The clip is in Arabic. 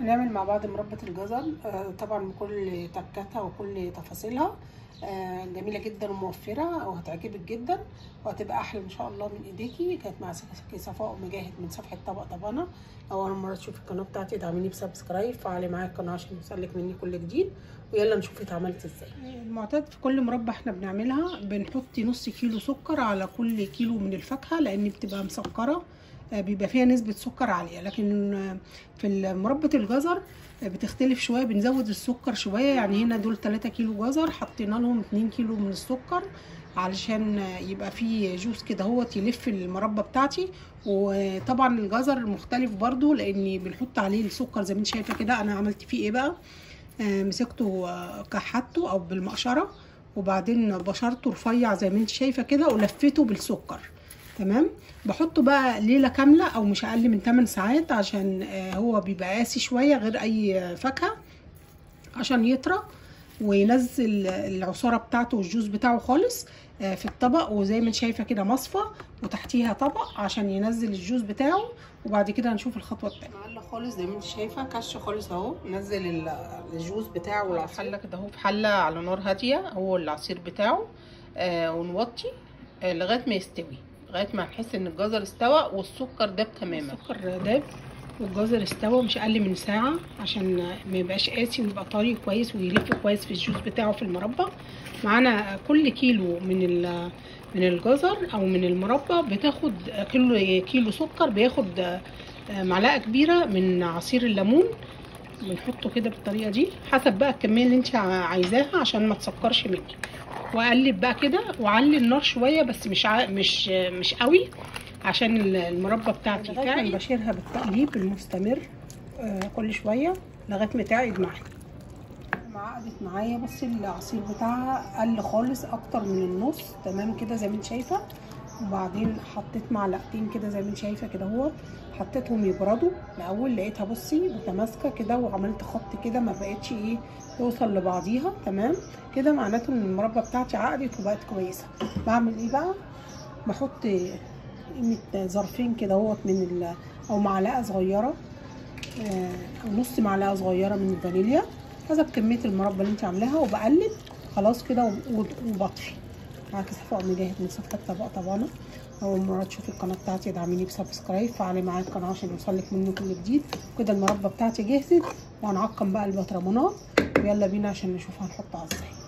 هنعمل مع بعض مربى الجزر. طبعا بكل تكاتها وكل تفاصيلها. جميله جدا وموفره وهتعجبك جدا وهتبقى احلى ان شاء الله من ايديكي. كانت مع صفاء مجاهد من صفحه طبق طبانه. لو اول مره تشوفي القناه بتاعتي ادعميني بسبسكرايب، فعلي معايا القناه عشان يوصلك مني كل جديد. ويلا نشوف اتعملت ازاي. المعتاد في كل مربى احنا بنعملها بنحط نص كيلو سكر على كل كيلو من الفاكهه، لان بتبقى مسكره، بيبقى فيها نسبة سكر عالية. لكن في مربى الجزر بتختلف شوية، بنزود السكر شوية. يعني هنا دول 3 كيلو جزر حطينا لهم 2 كيلو من السكر علشان يبقى فيه جوس كده هوت يلف المربى بتاعتي. وطبعا الجزر مختلف برضو لاني بنحط عليه السكر زي ما انت شايفة كده. انا عملت فيه ايه بقى؟ مسكته كحته او بالمقشرة، وبعدين بشرته رفيع زي ما انت شايفة كده ولفيته بالسكر. تمام. بحطه بقى ليله كامله او مش اقل من 8 ساعات عشان هو بيبقى قاسي شويه غير اي فاكهه، عشان يطرى وينزل العصاره بتاعته والجوز بتاعه خالص في الطبق. وزي ما انت شايفه كده مصفى وتحتيها طبق عشان ينزل الجوز بتاعه. وبعد كده هنشوف الخطوه الثانيه. معلق خالص زي ما انت شايفه، كش خالص اهو، نزل الجوز بتاعه والعصير. حله كده اهو في حله على نار هاديه هو العصير بتاعه، ونوطي لغايه ما يستوي، لغايه ما نحس ان الجزر استوى والسكر داب تماما. السكر داب والجزر استوى مش اقل من ساعه عشان ما يبقاش قاسي ويبقى طري كويس ويلف كويس في الجوز بتاعه في المربى. معانا كل كيلو من الجزر او من المربى بتاخد كيلو سكر، بياخد معلقه كبيره من عصير الليمون. بنحطه كده بالطريقه دي حسب بقى الكميه اللي انت عايزاها عشان ما تسكرش منك. واقلب بقى كده واعلي النار شويه بس مش قوي عشان المربى بتاعتي تعقد. بشيرها بالتقليب المستمر كل شويه لغايه ما تعقد معايا. عقدت معايا، بس العصير بتاعها قل خالص اكتر من النص. تمام كده زي ما انت شايفه. وبعدين حطيت معلقتين كده زي ما انت شايفه كده اهوت، حطيتهم يبردوا الاول. لقيتها بصي متماسكه كده وعملت خط كده ما بقتش ايه توصل لبعضيها. تمام كده معناته ان المربى بتاعتي عقدت وبقت كويسه. بعمل ايه بقى؟ بحط قيمه ظرفين كده اهوت او معلقه صغيره او نص معلقه صغيره من الفانيليا حسب كميه المربى اللي انت عاملاها. وبقلب خلاص كده وبطفي. معاكي صفاء مجاهد من صفحه طبق طبانه. اول مره تشوفي القناه بتاعتي ادعميني بسبسكرايب، فعلي معايا القناه عشان يوصلك مني كل جديد. كده المربى بتاعتي جهزت وهنعقم بقى البطرمانات. ويلا بينا عشان نشوف هنحطها ازاي.